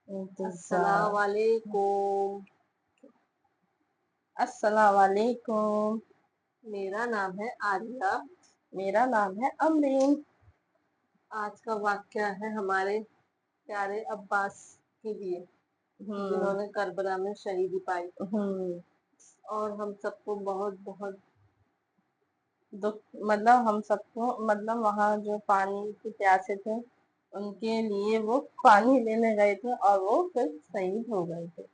السلام इंतजार। वालेकुम। अस्सलाम वालेकुम। मेरा नाम है आलिया। मेरा नाम है अमरीन। आज का वाक्य है हमारे प्यारे अब्बास के लिए, हम्म जिन्होंने करबला में शहीदी पाई, हम्म और हम सबको बहुत बहुत दुख, मतलब हम सबको, मतलब वहाँ जो पानी के प्यासे थे उनके लिए वो पानी लेने गए थे और वो फिर शहीद हो गए थे।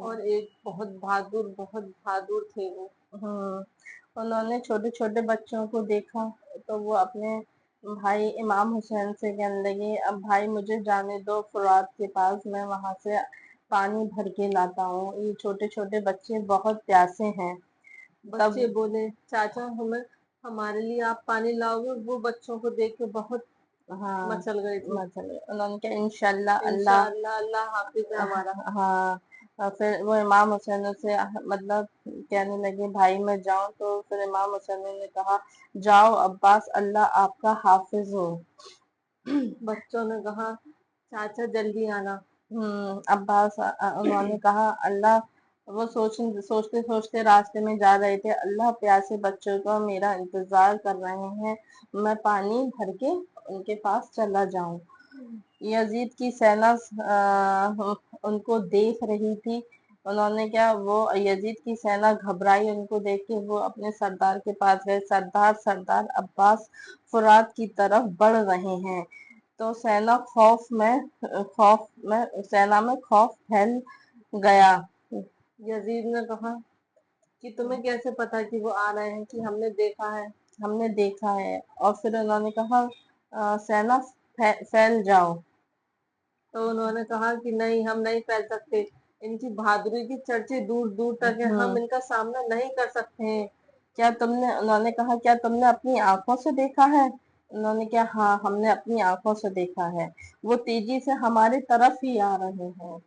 और एक बहुत बहादुर थे वो। उन्होंने छोटे छोटे बच्चों को देखा तो वो अपने भाई इमाम हुसैन से कहने लगे, अब भाई मुझे जाने दो फुरात के पास, मैं वहां से पानी भर के लाता हूँ, ये छोटे छोटे बच्चे बहुत प्यासे हैं। बच्चे तब बोले, चाचा हमें हमारे लिए आप पानी लाओगे? वो बच्चों को देख के बहुत हाँ, मचल गए थे। मतलब उन्होंने कहा इंशाल्लाह अल्लाह। इंशाअल्लाह, अल्लाह हाफिज है हमारा। हाँ, और फिर वो इमाम हुसैन से मतलब कहने लगे भाई मैं जाऊं, तो फिर इमाम हुसैन ने कहा जाओ अब्बास, अल्लाह आपका हाफिज हो। बच्चों ने कहा, चाचा जल्दी आना। अब्बास उन्होंने कहा अल्लाह, वो सोचते सोचते रास्ते में जा रहे थे, अल्लाह प्यासे बच्चों को मेरा इंतजार कर रहे हैं, मैं पानी भर के उनके पास चला जाऊं। यजीद की सेना उनको देख रही थी। उन्होंने क्या, वो यजीद की सेना घबराई उनको देख के, वो अपने सरदार के पास गए, सरदार सरदार अब्बास फुरात की तरफ बढ़ रहे हैं। तो सेना में खौफ फैल गया। यजीद ने कहा कि तुम्हें कैसे पता कि वो आ रहे हैं, कि हमने देखा है। और फिर उन्होंने कहा सेना फैल जाओ। तो उन्होंने कहा कि नहीं, हम नहीं फैल सकते। इनकी बहादुरी की चर्चे दूर दूर तक है, हम हम्म इनका सामना नहीं कर सकते हैं। उन्होंने कहा क्या तुमने अपनी आंखों से देखा है? उन्होंने क्या, हाँ हमने अपनी आंखों से देखा है, वो तेजी से हमारी तरफ ही आ रहे हैं।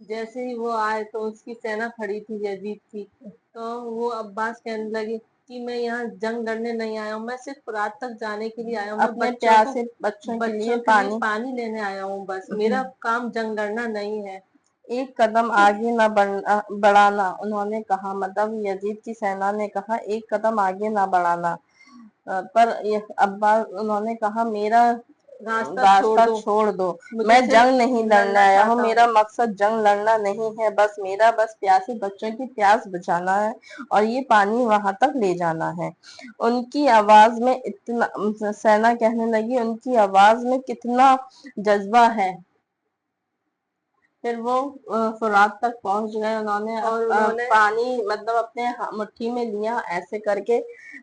जैसे ही वो आए तो उसकी सेना खड़ी थी यजीद की। तो वो अब्बास कहने लगे कि मैं यहाँ जंग लड़ने नहीं आया हूँ, मैं सिर्फ रात तक जाने के लिए आया हूँ, मैं अपने प्यासे बच्चों के लिए बच्चों के लिए पानी। पानी लेने आया हूँ, बस मेरा हम्म, काम जंग लड़ना नहीं है। एक कदम आगे न बढ़ाना, उन्होंने कहा, मतलब यजीद की सेना ने कहा एक कदम आगे ना बढ़ाना। पर ये अब्बास उन्होंने कहा मेरा रास्ता छोड़ रास्ता दो, छोड़ दो, मुझे मैं सिर्फ जंग नहीं लड़ने लड़ना आया हूँ, चाहता मेरा हूँ। मकसद जंग लड़ना नहीं है, बस प्यासे बच्चों की प्यास बुझाना है और ये पानी वहां तक ले जाना है। उनकी आवाज में इतना, सेना कहने लगी उनकी आवाज में कितना जज्बा है। फिर वो फुरात तक पहुंच गए। उन्होंने और उन्होंने पानी मतलब अपने मुट्ठी में लिया ऐसे करके,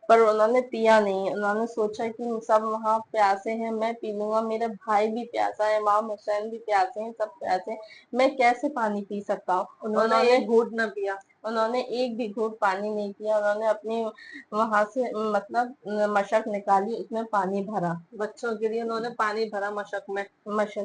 पर उन्होंने पिया नहीं। उन्होंने सोचा कि सब वहां प्यासे हैं, मैं पी लूंगा, मेरा भाई भी प्यासा है, इमाम हुसैन भी प्यासे हैं, सब प्यासे हैं, मैं कैसे पानी पी सकता हूँ। उन्होंने उन्होंने एक घूंट न पिया। उन्होंने एक भी घूंट पानी नहीं पिया। उन्होंने अपनी वहां से मतलब मशक निकाली, उसमें पानी भरा, बच्चों के लिए उन्होंने पानी भरा मशक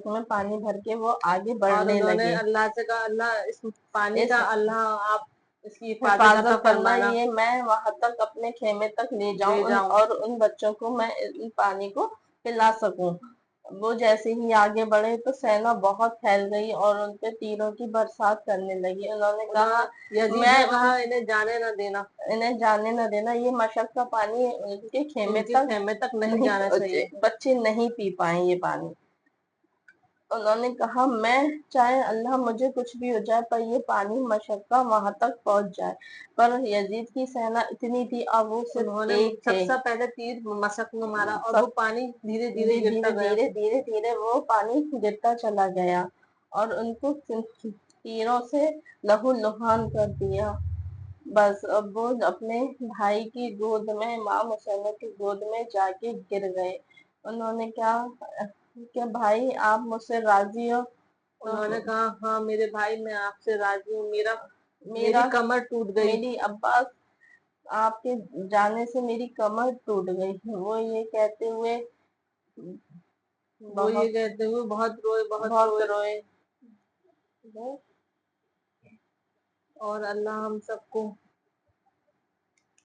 में पानी भर के वो आगे और बढ़ने उन्होंने लगे। अल्लाह से कहा, अल्लाह इस पानी इस का, अल्लाह आप इसकी हिफाजत अता हिफाजत करना, फरमाना, ये मैं वहां तक अपने खेमे तक ले ले जाऊं जाऊं। और उन बच्चों को मैं इन पानी को पिला सकूं। वो जैसे ही आगे बढ़े तो सेना बहुत फैल गई और उन पे तीरों की बरसात करने लगी। उन्होंने कहा उन्होंने यजीद मैं ने कहा, इन्हें जाने न देना, इन्हें जाने न देना, ये मशक का पानी उनके खेमे इनके तक खेमे तक नहीं नहीं जाना पहुंचे, चाहिए। बच्चे नहीं पी पाए ये पानी। उन्होंने कहा मैं चाहे अल्लाह मुझे कुछ भी हो जाए, पर ये पानी मशक्का वहां तक पहुंच जाए। पर यजीद की सेना इतनी थी, अब वो सिर्फ उन्होंने एक थे। सबसे पहले तीर मशक में मारा और वो सब पानी धीरे धीरे धीरे गिरता गया। धीरे वो पानी गिरता चला गया और उनको तीरों से लहू लुहान कर दिया। बस अब वो अपने भाई की गोद में, इमाम हुसैन की गोद में जाके गिर गए। उन्होंने क्या, क्या भाई आप मुझसे राजी हो? उन्होंने तो कहा, हाँ मेरे भाई, मैं आपसे राजी हूँ, मेरी मेरा कमर टूट गई। मेरी अब्बास, आपके जाने से मेरी कमर टूट गई। वो ये कहते हुए वो ये बहुत कहते हुए बहुत रोए, बहुत बहुत रोए। रोए। और अल्लाह हम सबको